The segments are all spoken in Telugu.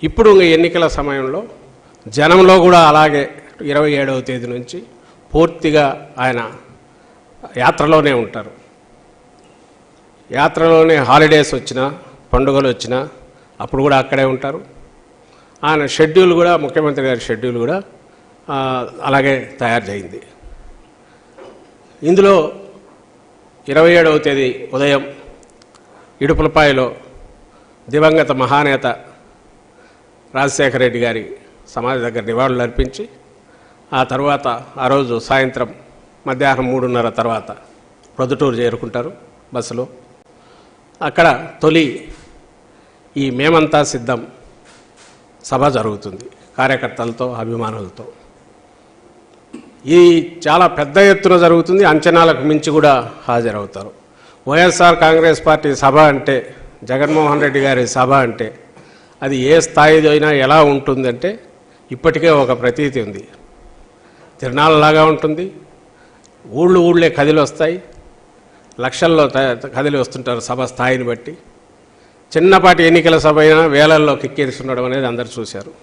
ఇప్పుడు ఎన్నికల సమయంలో జనంలో కూడా అలాగే 27వ తేదీ నుంచి పూర్తిగా ఆయన యాత్రలోనే ఉంటారు. యాత్రలోనే హాలిడేస్ వచ్చినా పండుగలు వచ్చినా అప్పుడు కూడా అక్కడే ఉంటారు. ఆయన షెడ్యూల్ కూడా ముఖ్యమంత్రి గారి షెడ్యూల్ కూడా అలాగే తయారు చేయింది. ఇందులో 27వ తేదీ ఉదయం ఇడుపులపాయలో దివంగత మహానేత రాజశేఖర రెడ్డి గారి సమాధి దగ్గర నివాళులు అర్పించి ఆ తర్వాత ఆ రోజు సాయంత్రం మధ్యాహ్నం 3:30 తర్వాత ప్రొద్దుటూరు చేరుకుంటారు బస్సులో. అక్కడ తొలి ఈ మేమంతా సిద్ధం సభ జరుగుతుంది కార్యకర్తలతో అభిమానులతో. ఈ చాలా పెద్ద ఎత్తున జరుగుతుంది, అంచనాలకు మించి కూడా హాజరవుతారు. వైఎస్ఆర్ కాంగ్రెస్ పార్టీ సభ అంటే, జగన్మోహన్ రెడ్డి గారి సభ అంటే అది ఏ స్థాయిలో అయినా ఎలా ఉంటుందంటే ఇప్పటికే ఒక ప్రతీతి ఉంది. తిరణాలలాగా ఉంటుంది. ఊళ్ళే కదిలి వస్తాయి, లక్షల్లో కదిలి వస్తుంటారు సభ స్థాయిని బట్టి. చిన్నపాటి ఎన్నికల సభ అయినా వేలల్లో కిక్కిరిస్తుండడం అనేది అందరూ చూశారు.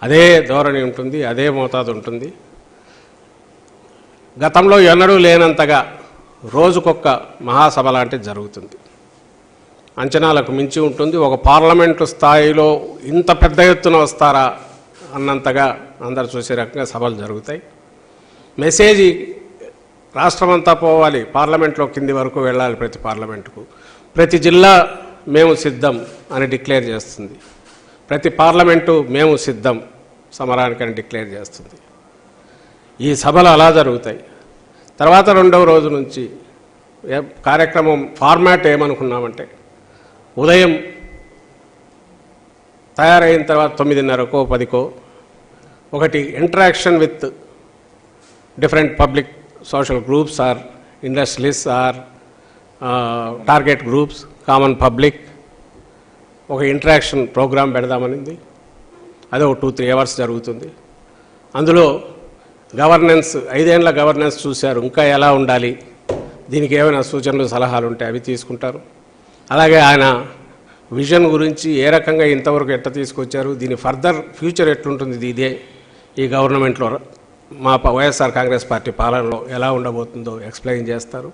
అదే ధోరణి ఉంటుంది, అదే మోతాదు ఉంటుంది. గతంలో ఎన్నడూ లేనంతగా రోజుకొక్క మహాసభ లాంటిది జరుగుతుంది. అంచనాలకు మించి ఉంటుంది. ఒక పార్లమెంటు స్థాయిలో ఇంత పెద్ద ఎత్తున వస్తారా అన్నంతగా అందరు చూసే రకంగా సభలు జరుగుతాయి. మెసేజ్ రాష్ట్రమంతా పోవాలి, పార్లమెంట్లో కింది వరకు వెళ్ళాలి. ప్రతి పార్లమెంటుకు, ప్రతి జిల్లా మేము సిద్ధం అని డిక్లేర్ చేస్తుంది. ప్రతి పార్లమెంటు మేము సిద్ధం సమరానికని డిక్లేర్ చేస్తుంది. ఈ సభలు అలా జరుగుతాయి. తర్వాత రెండవ రోజు నుంచి కార్యక్రమం ఫార్మాట్ ఏమనుకున్నామంటే, ఉదయం తయారైన తర్వాత 9:30కో 10కో ఒకటి interaction with different public social groups or industrialist or target groups, common public, ఒక ఇంటరాక్షన్ ప్రోగ్రాం పెడదామనింది. అదే ఒక 2-3 అవర్స్ జరుగుతుంది. అందులో గవర్నెన్స్, 5 ఏళ్ల గవర్నెన్స్ చూశారు, ఇంకా ఎలా ఉండాలి, దీనికి ఏమైనా సూచనలు సలహాలు ఉంటే అవి తీసుకుంటారు. అలాగే ఆయన విజన్ గురించి ఏ రకంగా ఇంతవరకు ఎట్లా తీసుకొచ్చారు, దీని ఫర్దర్ ఫ్యూచర్ ఎట్లుంటుంది, ఇదే ఈ గవర్నమెంట్లో మా వైఎస్ఆర్ కాంగ్రెస్ పార్టీ పాలనలో ఎలా ఉండబోతుందో ఎక్స్ప్లెయిన్ చేస్తారు.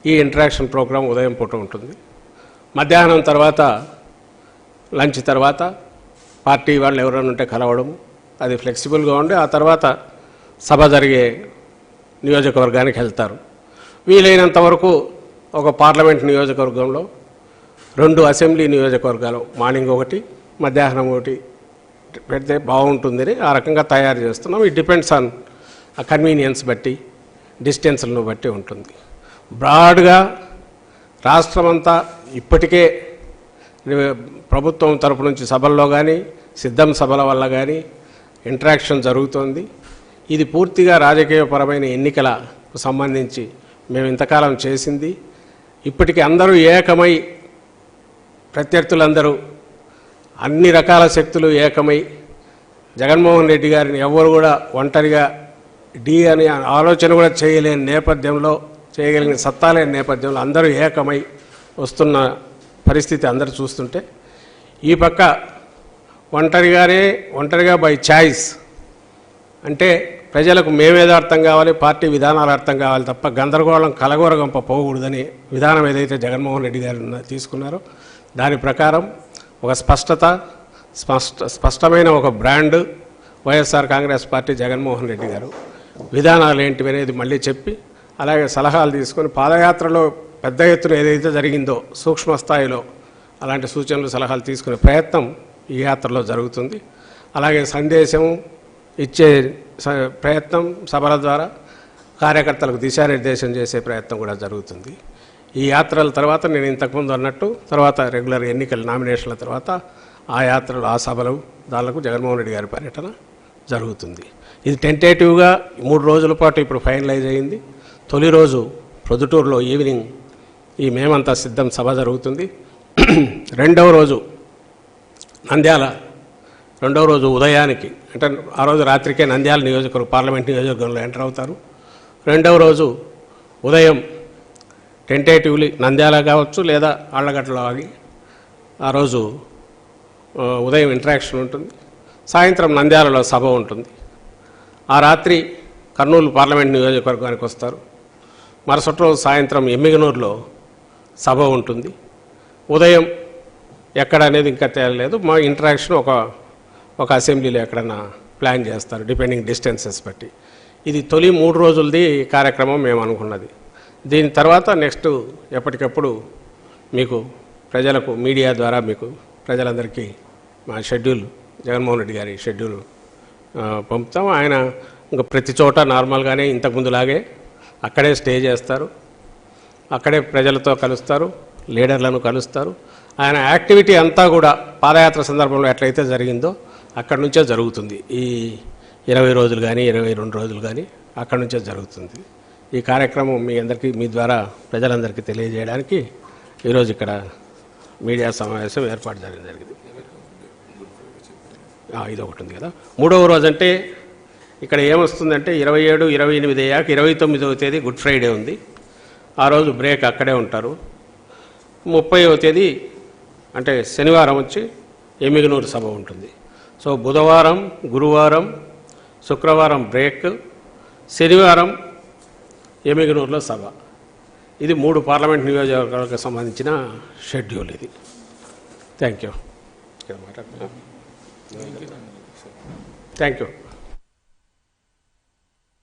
ఈ ఇంటరాక్షన్ ప్రోగ్రాం ఉదయం పూట ఉంటుంది. మధ్యాహ్నం తర్వాత లంచ్ తర్వాత పార్టీ వాళ్ళు ఎవరైనా ఉంటే కలవడము, అది ఫ్లెక్సిబుల్గా ఉండి ఆ తర్వాత సభ జరిగే నియోజకవర్గానికి వెళ్తారు. వీలైనంత వరకు ఒక పార్లమెంట్ నియోజకవర్గంలో 2 అసెంబ్లీ నియోజకవర్గాలు, మార్నింగ్ ఒకటి మధ్యాహ్నం ఒకటి పెడితే బాగుంటుందని ఆ రకంగా తయారు చేస్తున్నాం. ఇట్ డిపెండ్స్ ఆన్ ఆ కన్వీనియన్స్ బట్టి, డిస్టెన్స్లను బట్టి ఉంటుంది. బ్రాడ్గా రాష్ట్రమంతా ఇప్పటికే ప్రభుత్వం తరపు నుంచి సభల్లో కానీ సిద్ధం సభల వల్ల కానీ ఇంటరాక్షన్ జరుగుతోంది. ఇది పూర్తిగా రాజకీయపరమైన ఎన్నికలకు సంబంధించి మేము ఇంతకాలం చేసింది. ఇప్పటికీ అందరూ ఏకమై, ప్రత్యర్థులందరూ అన్ని రకాల శక్తులు ఏకమై జగన్మోహన్ రెడ్డి గారిని ఎవరు కూడా ఒంటరిగా అనే ఆలోచన కూడా చేయలేని నేపథ్యంలో, చేయగలిగిన సత్తా లేని నేపథ్యంలో అందరూ ఏకమై వస్తున్న పరిస్థితి అందరూ చూస్తుంటే, ఈ పక్క ఒంటరిగా బై ఛాయిస్ అంటే ప్రజలకు మేమేదో అర్థం కావాలి, పార్టీ విధానాలు అర్థం కావాలి తప్ప గందరగోళం కలగొరగంప పోకూడదని విధానం ఏదైతే జగన్మోహన్ రెడ్డి గారు తీసుకున్నారో దాని ప్రకారం ఒక స్పష్టమైన ఒక బ్రాండ్ వైఎస్ఆర్ కాంగ్రెస్ పార్టీ, జగన్మోహన్ రెడ్డి గారు విధానాలు ఏంటివి అనేది మళ్ళీ చెప్పి, అలాగే సలహాలు తీసుకొని పాదయాత్రలో పెద్ద ఎత్తున ఏదైతే జరిగిందో సూక్ష్మ స్థాయిలో అలాంటి సూచనలు సలహాలు తీసుకునే ప్రయత్నం ఈ యాత్రలో జరుగుతుంది. అలాగే సందేశం ఇచ్చే ప్రయత్నం సభల ద్వారా కార్యకర్తలకు దిశానిర్దేశం చేసే ప్రయత్నం కూడా జరుగుతుంది. ఈ యాత్రల తర్వాత నేను ఇంతకుముందు అన్నట్టు తర్వాత రెగ్యులర్ ఎన్నికల నామినేషన్ల తర్వాత ఆ యాత్రలు, ఆ సభలు, దానికి జగన్మోహన్ రెడ్డి గారి పర్యటన జరుగుతుంది. ఇది టెంటేటివ్గా 3 రోజుల పాటు ఇప్పుడు ఫైనలైజ్ అయింది. తొలి రోజు ప్రొద్దుటూరులో ఈవినింగ్ ఈ మేమంతా సిద్ధం సభ జరుగుతుంది. రెండవ రోజు నంద్యాల, రెండవ రోజు ఉదయానికి అంటే ఆ రోజు రాత్రికే నంద్యాల నియోజకవర్గం, పార్లమెంట్ నియోజకవర్గంలో ఎంటర్ అవుతారు. రెండవ రోజు ఉదయం టెంటేటివ్లీ నంద్యాల కావచ్చు లేదా ఆళ్లగడ్డలో ఆగి ఆ రోజు ఉదయం ఇంటరాక్షన్ ఉంటుంది, సాయంత్రం నంద్యాలలో సభ ఉంటుంది. ఆ రాత్రి కర్నూలు పార్లమెంట్ నియోజకవర్గానికి వస్తారు. మరుసటి రోజు సాయంత్రం ఎమ్మిగనూరులో సభ ఉంటుంది. ఉదయం ఎక్కడ అనేది ఇంకా తేలలేదు. మా ఇంటరాక్షన్ ఒక అసెంబ్లీలో ఎక్కడన్నా ప్లాన్ చేస్తారు, డిపెండింగ్ డిస్టెన్సెస్ బట్టి. ఇది తొలి 3 రోజులది కార్యక్రమం మేము అనుకున్నది. దీని తర్వాత నెక్స్ట్ ఎప్పటికప్పుడు మీకు ప్రజలకు మీడియా ద్వారా మీకు ప్రజలందరికీ మా షెడ్యూల్, జగన్మోహన్ రెడ్డి గారి షెడ్యూల్ పంపుతాం. ఆయన ఇంకా ప్రతి చోట నార్మల్గానే ఇంతకుముందులాగే అక్కడే స్టే చేస్తారు, అక్కడే ప్రజలతో కలుస్తారు, లీడర్లను కలుస్తారు. ఆయన యాక్టివిటీ అంతా కూడా పాదయాత్ర సందర్భంలో ఎట్లయితే జరిగిందో అక్కడి నుంచే జరుగుతుంది. ఈ 20 రోజులు కానీ 22 రోజులు కానీ అక్కడి నుంచే జరుగుతుంది. ఈ కార్యక్రమం మీ ద్వారా ప్రజలందరికీ తెలియజేయడానికి ఈరోజు ఇక్కడ మీడియా సమావేశం ఏర్పాటు జరిగింది. ఇది ఒకటి ఉంది కదా. 3వ రోజు అంటే ఇక్కడ ఏమొస్తుందంటే 27, 28 అయ్యాక 29వ తేదీ గుడ్ ఫ్రైడే ఉంది. ఆ రోజు బ్రేక్ అక్కడే ఉంటారు. 30వ తేదీ అంటే శనివారం వచ్చి ఎమ్మిగనూరు సభ ఉంటుంది. సో బుధవారం, గురువారం, శుక్రవారం బ్రేక్, శనివారం ఎమ్మిగనూరులో సభ. ఇది 3 పార్లమెంట్ నియోజకవర్గాలకు సంబంధించిన షెడ్యూల్ ఇది. Thank you.